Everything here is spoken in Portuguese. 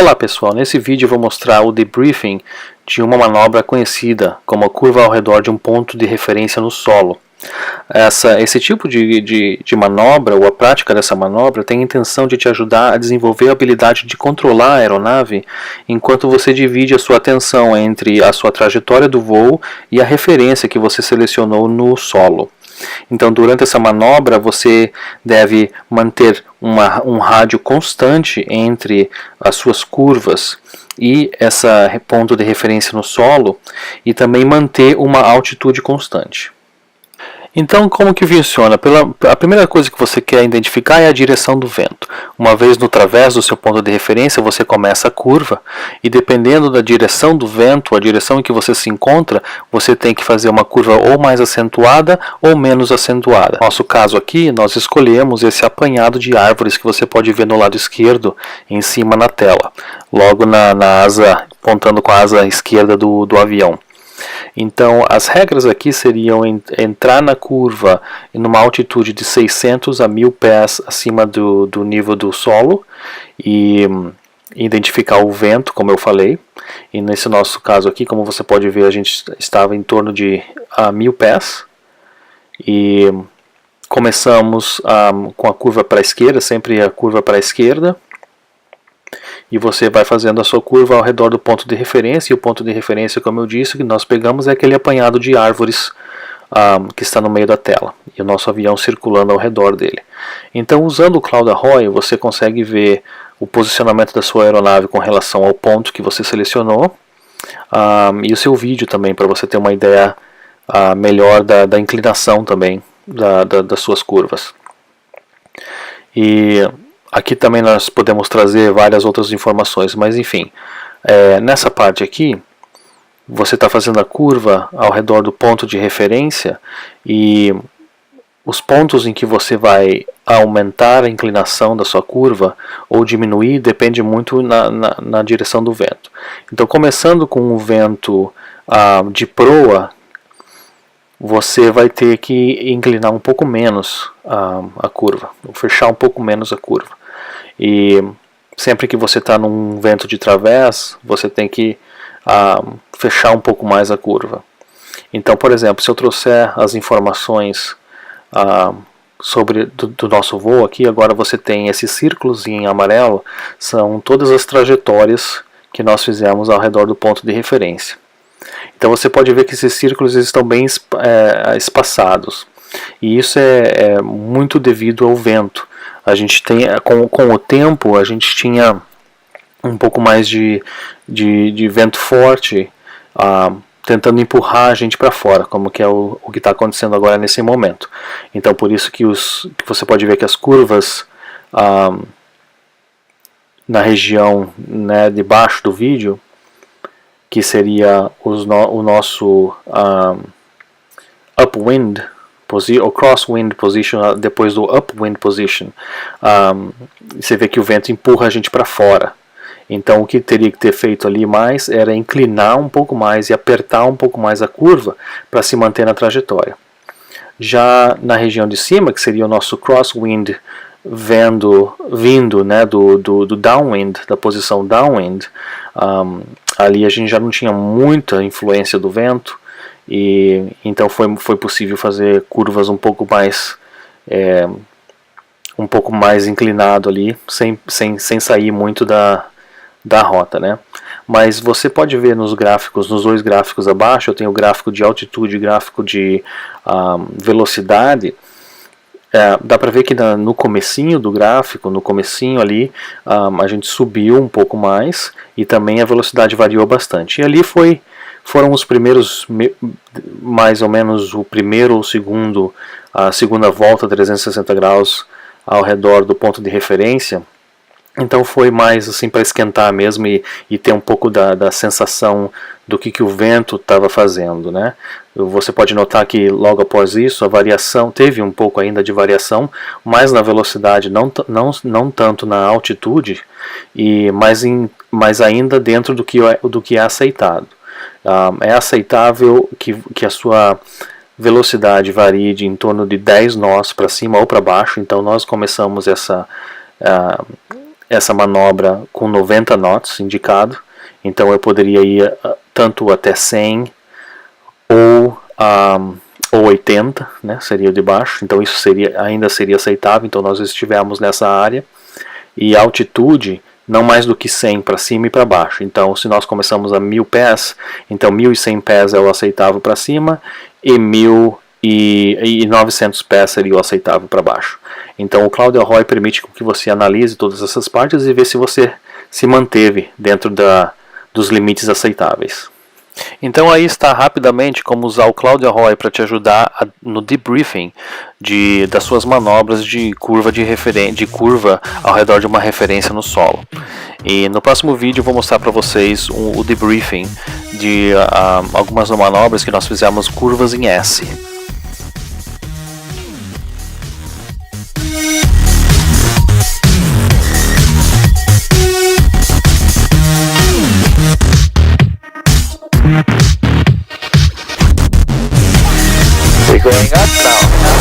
Olá pessoal, nesse vídeo eu vou mostrar o debriefing de uma manobra conhecida como a curva ao redor de um ponto de referência no solo. Esse tipo de manobra, ou a prática dessa manobra, tem a intenção de te ajudar a desenvolver a habilidade de controlar a aeronave enquanto você divide a sua atenção entre a sua trajetória do voo e a referência que você selecionou no solo. Então, durante essa manobra, você deve manter um rádio constante entre as suas curvas e esse ponto de referência no solo, e também manter uma altitude constante. Então, como que funciona? A primeira coisa que você quer identificar é a direção do vento. Uma vez no través do seu ponto de referência, você começa a curva, e dependendo da direção do vento, a direção em que você se encontra, você tem que fazer uma curva ou mais acentuada ou menos acentuada. No nosso caso aqui, nós escolhemos esse apanhado de árvores que você pode ver no lado esquerdo, em cima na tela, logo na asa, apontando com a asa esquerda do avião. Então, as regras aqui seriam entrar na curva em uma altitude de 600 a 1000 pés acima do nível do solo e identificar o vento, como eu falei. E nesse nosso caso aqui, como você pode ver, a gente estava em torno de 1000 pés. E começamos com a curva para a esquerda, sempre a curva para a esquerda. E você vai fazendo a sua curva ao redor do ponto de referência, e o ponto de referência, como eu disse, que nós pegamos é aquele apanhado de árvores que está no meio da tela, e o nosso avião circulando ao redor dele. Então, usando o Cloud Arroy, você consegue ver o posicionamento da sua aeronave com relação ao ponto que você selecionou, e o seu vídeo também, para você ter uma ideia melhor da inclinação também das suas curvas. E aqui também nós podemos trazer várias outras informações, mas enfim, nessa parte aqui, você está fazendo a curva ao redor do ponto de referência, e os pontos em que você vai aumentar a inclinação da sua curva ou diminuir depende muito na direção do vento. Então, começando com um vento de proa, você vai ter que inclinar um pouco menos a curva, ou fechar um pouco menos a curva. E sempre que você está num vento de través, você tem que fechar um pouco mais a curva. Então, por exemplo, se eu trouxer as informações do nosso voo aqui, agora você tem esses círculos em amarelo, são todas as trajetórias que nós fizemos ao redor do ponto de referência. Então você pode ver que esses círculos estão bem espaçados, e isso é muito devido ao vento. A gente tem, com o tempo, a gente tinha um pouco mais de vento forte tentando empurrar a gente para fora, como que é o que está acontecendo agora nesse momento. Então por isso que você pode ver que as curvas na região, né, de baixo do vídeo, que seria o nosso upwind ou crosswind position, depois do upwind position, você vê que o vento empurra a gente para fora. Então o que teria que ter feito ali mais era inclinar um pouco mais e apertar um pouco mais a curva para se manter na trajetória. Já na região de cima, que seria o nosso crosswind vindo, né, do downwind, da posição downwind, ali a gente já não tinha muita influência do vento, e então foi possível fazer curvas um pouco mais inclinado ali, sem sair muito da rota, né? Mas você pode ver nos dois gráficos abaixo, eu tenho o gráfico de altitude e gráfico de velocidade. Dá para ver que no comecinho do gráfico, no comecinho ali, a gente subiu um pouco mais, e também a velocidade variou bastante. E ali foram os primeiros, mais ou menos o primeiro ou a segunda volta 360 graus ao redor do ponto de referência. Então foi mais assim para esquentar mesmo e ter um pouco da sensação do que o vento estava fazendo, né? Você pode notar que logo após isso a variação, teve um pouco ainda de variação, mais na velocidade, não tanto na altitude, mas ainda dentro do que é aceitado. É aceitável que a sua velocidade varie em torno de 10 nós para cima ou para baixo. Então nós começamos essa manobra com 90 knots indicado, então eu poderia ir tanto até 100 ou 80, né, seria o de baixo, então isso ainda seria aceitável, então nós estivemos nessa área, e a altitude não mais do que 100 para cima e para baixo, então se nós começamos a 1000 pés, então 1100 pés é o aceitável para cima, e 1900 pés seria o aceitável para baixo. Então o Claudio Arroyo permite que você analise todas essas partes e ver se você se manteve dentro dos limites aceitáveis. Então aí está rapidamente como usar o Claudio Arroyo para te ajudar no debriefing das suas manobras de curva de curva ao redor de uma referência no solo. E no próximo vídeo eu vou mostrar para vocês o debriefing de algumas manobras que nós fizemos curvas em S. We're going up now.